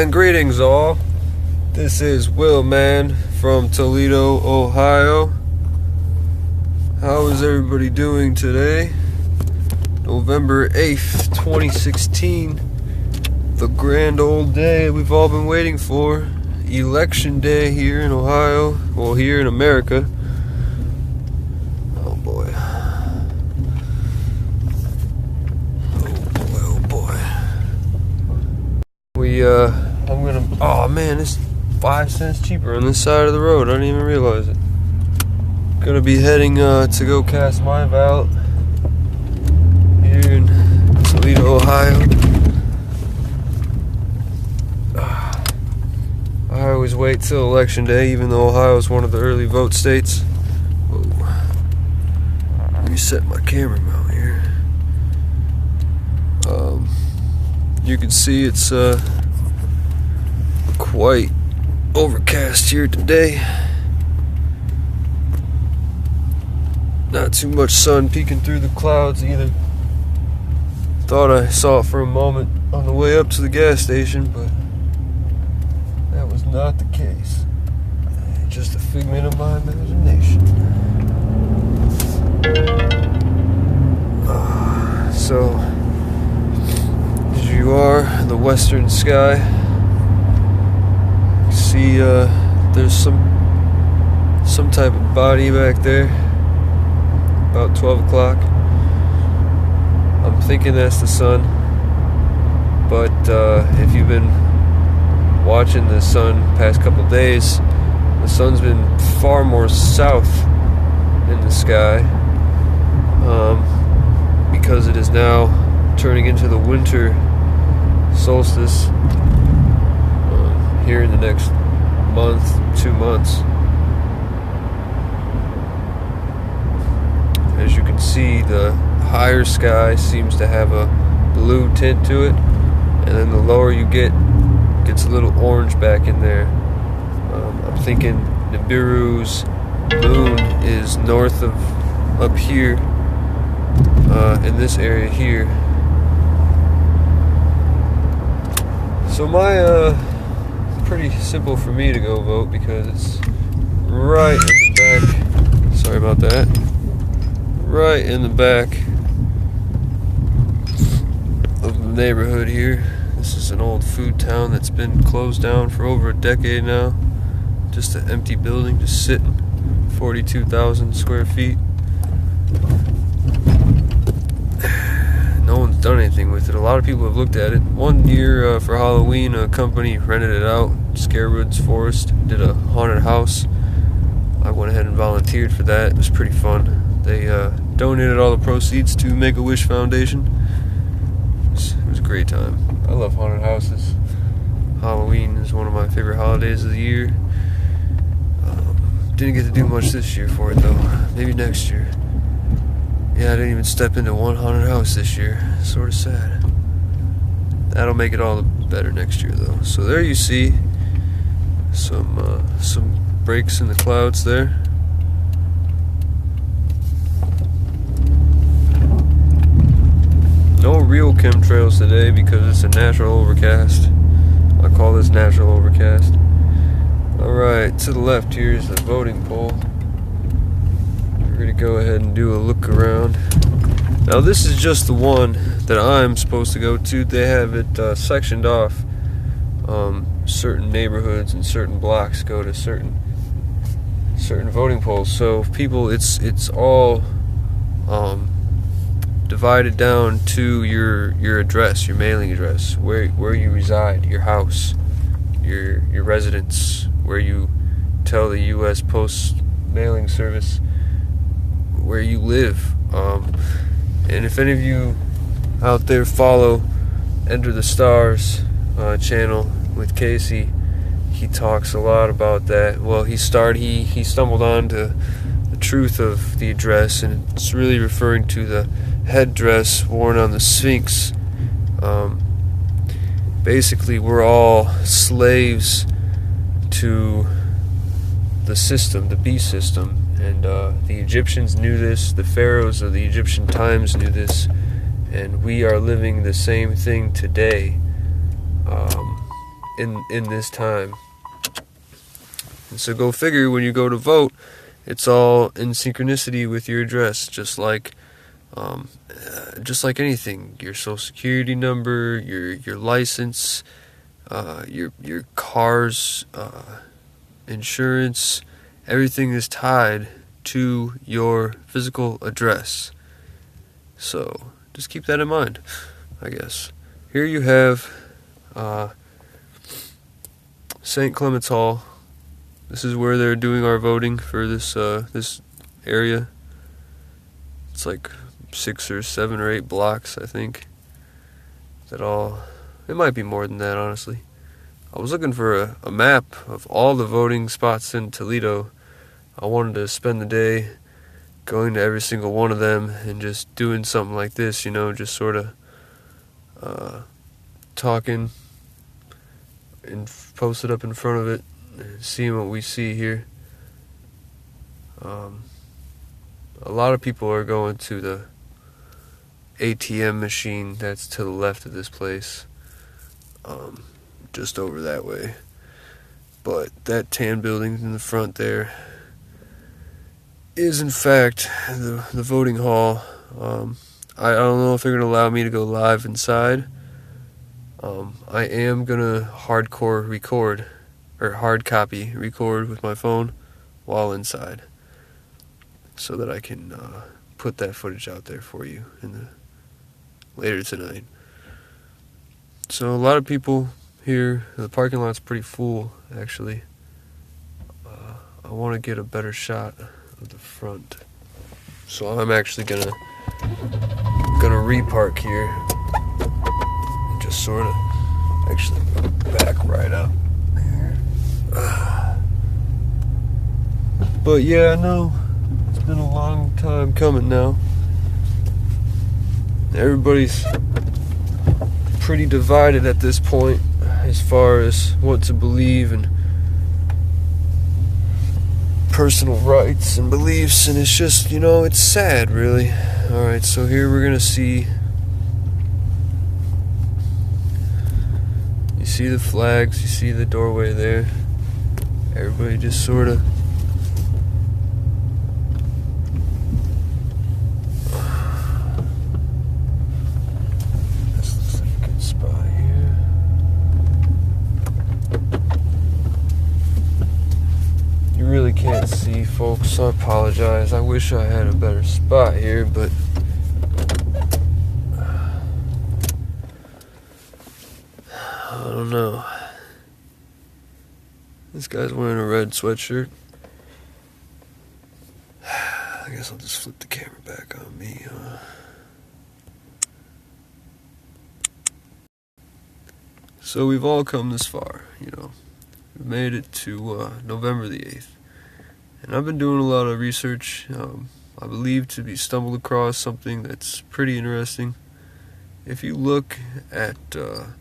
And greetings all. This is Will Man from Toledo, Ohio. How is everybody doing today? November 8th, 2016. The grand old day we've all been waiting for. Election day here in Ohio. Well, here in America. Oh boy. Oh boy. Oh man, it's 5 cents cheaper on this side of the road. I didn't even realize it. Gonna be heading to go cast my ballot here in Toledo, Ohio. I always wait till election day, even though Ohio is one of the early vote states. Whoa. Let me set my camera mount here. You can see it's quite overcast here today. Not too much sun peeking through the clouds either. Thought I saw it for a moment on the way up to the gas station, but that was not the case. Just a figment of my imagination. So, as you are in the western sky, you see there's some type of body back there. About 12 o'clock. I'm thinking that's the sun, but if you've been watching the sun past couple days, the sun's been far more south in the sky, because it is now turning into the winter solstice here in the next month, 2 months. As you can see, the higher sky seems to have a blue tint to it, and then the lower you get, it gets a little orange back in there. I'm thinking Nibiru's moon is north of up here, in this area here. So pretty simple for me to go vote because it's right in the back. Sorry about that. Right in the back of the neighborhood here. This is an old food town that's been closed down for over a decade now. Just an empty building, just sitting. 42,000 square feet. No one's done anything with it. A lot of people have looked at it. One year for Halloween, a company rented it out. Scarewoods Forest did a haunted house. I went ahead and volunteered for that. It was pretty fun. They donated all the proceeds to Make-A-Wish Foundation. It was a great time. I love haunted houses. Halloween is one of my favorite holidays of the year. Didn't get to do much this year for it though. Maybe next year. Yeah, I didn't even step into one haunted house this year. Sort of sad. That'll make it all the better next year though. So there you see some breaks in the clouds there. No real chemtrails today because it's a natural overcast. I call this natural overcast. Alright, to the left here is the voting poll. We're going to go ahead and do a look around. Now this is just the one that I'm supposed to go to. They have it sectioned off. Certain neighborhoods and certain blocks go to certain voting polls. So people, it's all divided down to your address, your mailing address, where you reside, your house, your residence, where you tell the U.S. Post Mailing Service where you live. And if any of you out there follow Enter the Stars channel with Casey, he talks a lot about that. Well, he stumbled on to the truth of the address, and it's really referring to the headdress worn on the Sphinx. Basically, we're all slaves to the system, the beast system, and the Egyptians knew this, the pharaohs of the Egyptian times knew this, and we are living the same thing today. in this time. And so go figure, when you go to vote, it's all in synchronicity with your address, just like anything. Your social security number, your license, your car's insurance, everything is tied to your physical address. So just keep that in mind, I guess. Here you have St. Clement's Hall. This is where they're doing our voting for this area. It's like 6 or 7 or 8 blocks, I think. It might be more than that, honestly. I was looking for a map of all the voting spots in Toledo. I wanted to spend the day going to every single one of them and just doing something like this, just sort of talking and post it up in front of it and seeing what we see here. A lot of people are going to the ATM machine that's to the left of this place, just over that way. But that tan building in the front there is in fact the voting hall. I don't know if they're going to allow me to go live inside. I am going to hard copy record with my phone while inside, so that I can put that footage out there for you later tonight. So a lot of people here. The parking lot's pretty full, actually. I want to get a better shot of the front, so I'm actually gonna repark here and just sort of actually back right up here. But yeah, no, it's been a long time coming now. Everybody's pretty divided at this point as far as what to believe and personal rights and beliefs, and it's just, it's sad, really. Alright, so here we're gonna see, you see the flags, you see the doorway there. Everybody just sort of really can't see, folks, so I apologize. I wish I had a better spot here, but I don't know. This guy's wearing a red sweatshirt. I guess I'll just flip the camera back on me. So we've all come this far, We've made it to November the 8th. And I've been doing a lot of research. I believe to be stumbled across something that's pretty interesting. If you look at a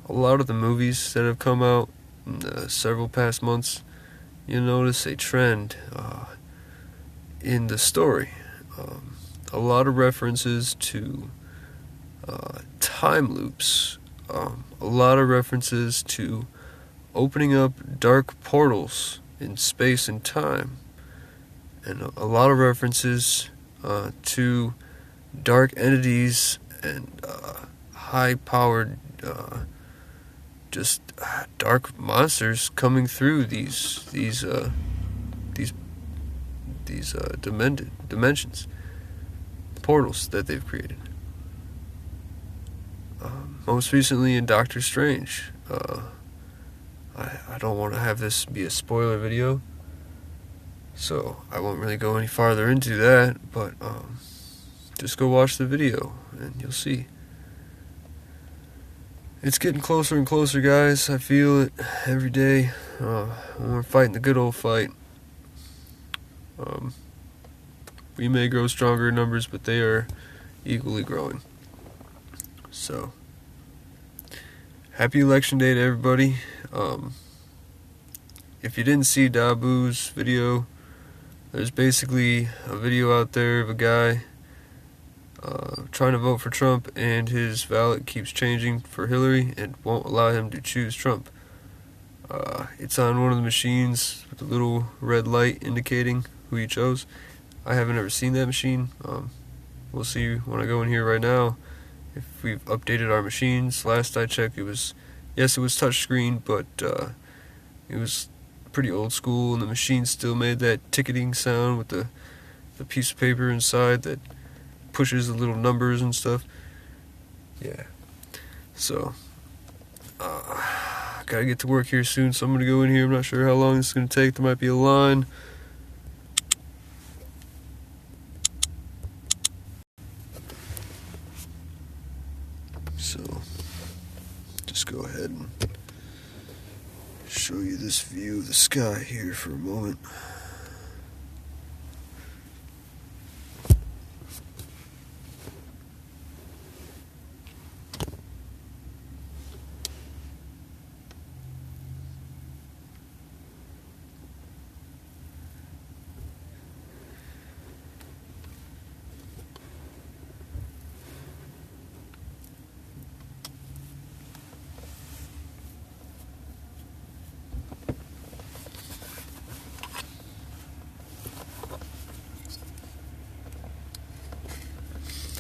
lot of the movies that have come out in the several past months, you'll notice a trend in the story. A lot of references to time loops. A lot of references to opening up dark portals in space and time, and a lot of references to dark entities and high-powered, just dark monsters coming through these dimensions, portals that they've created. Most recently in Doctor Strange. I don't want to have this be a spoiler video, so I won't really go any farther into that, but just go watch the video and you'll see. It's getting closer and closer, guys. I feel it every day when we're fighting the good old fight. We may grow stronger in numbers, but they are equally growing. So, happy election day to everybody. If you didn't see Dabu's video, there's basically a video out there of a guy trying to vote for Trump, and his ballot keeps changing for Hillary and won't allow him to choose Trump. It's on one of the machines with a little red light indicating who you chose. I haven't ever seen that machine. We'll see when I go in here right now if we've updated our machines. Last I checked, it was touchscreen, but it was pretty old school, and the machine still made that ticketing sound with the piece of paper inside that pushes the little numbers and stuff. Yeah. So, gotta get to work here soon, so I'm gonna go in here. I'm not sure how long this is gonna take. There might be a line. So, just go ahead and show you this view of the sky here for a moment.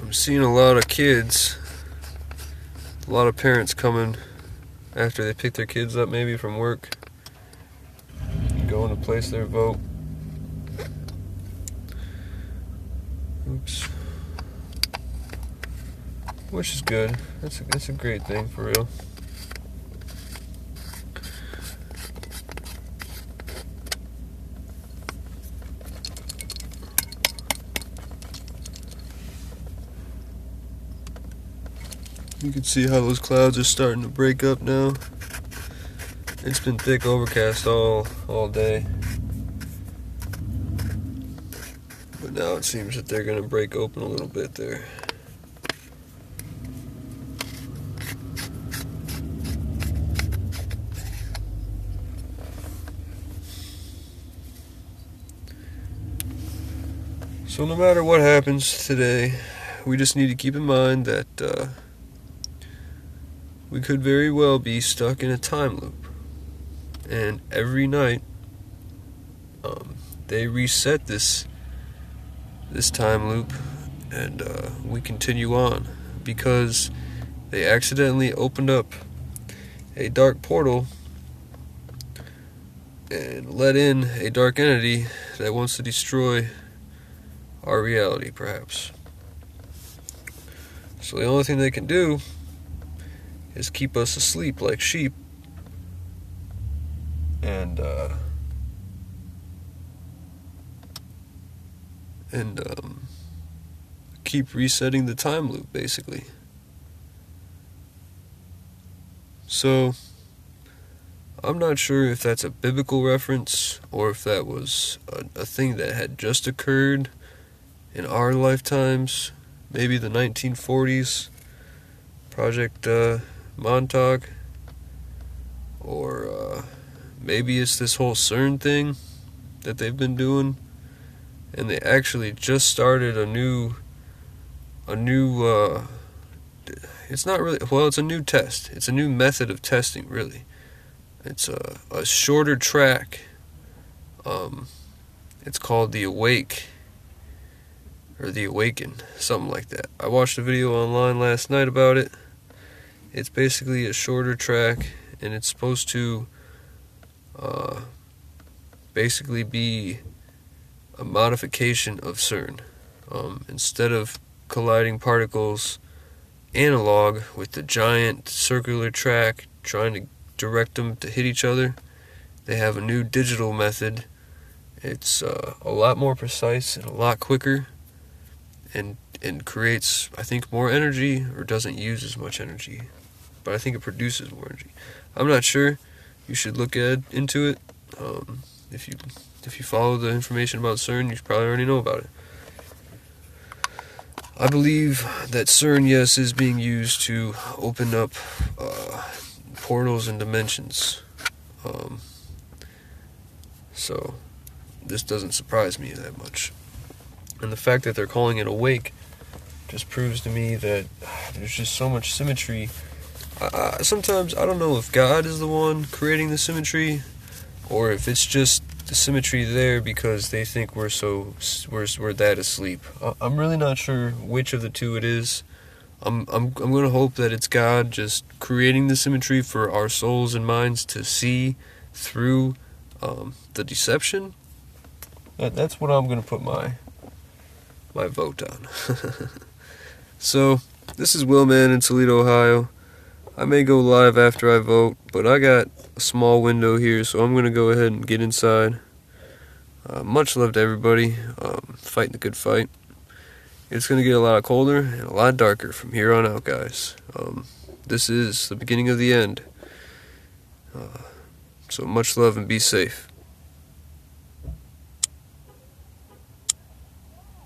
I'm seeing a lot of kids, a lot of parents coming after they pick their kids up maybe from work, going to place their vote. Oops. Which is good. That's a great thing for real. You can see how those clouds are starting to break up now. It's been thick overcast all day. But now it seems that they're going to break open a little bit there. So no matter what happens today, we just need to keep in mind that we could very well be stuck in a time loop. And every night, they reset this time loop, and we continue on because they accidentally opened up a dark portal and let in a dark entity that wants to destroy our reality, perhaps. So the only thing they can do is keep us asleep like sheep and keep resetting the time loop, basically. So I'm not sure if that's a biblical reference or if that was a thing that had just occurred in our lifetimes, maybe the 1940s, Project Montauk, or maybe it's this whole CERN thing that they've been doing, and they actually just started a new it's not really, well, it's a new test. It's a new method of testing, really. It's a shorter track. It's called the Awake, or the Awaken, something like that. I watched a video online last night about it. It's basically a shorter track, and it's supposed to basically be a modification of CERN. Instead of colliding particles analog with the giant circular track trying to direct them to hit each other, they have a new digital method. It's a lot more precise and a lot quicker, and creates, I think, more energy, or doesn't use as much energy, but I think it produces more energy. I'm not sure. You should look into it. If you follow the information about CERN, you probably already know about it. I believe that CERN, yes, is being used to open up portals and dimensions. So this doesn't surprise me that much. And the fact that they're calling it Awake just proves to me that there's just so much symmetry Sometimes I don't know if God is the one creating the symmetry, or if it's just the symmetry there because they think we're that asleep. I'm really not sure which of the two it is. I'm gonna hope that it's God just creating the symmetry for our souls and minds to see through the deception. That's what I'm gonna put my vote on. So this is Willman in Toledo, Ohio. I may go live after I vote, but I got a small window here, so I'm going to go ahead and get inside. Much love to everybody, fighting the good fight. It's going to get a lot colder and a lot darker from here on out, guys. This is the beginning of the end. So much love and be safe.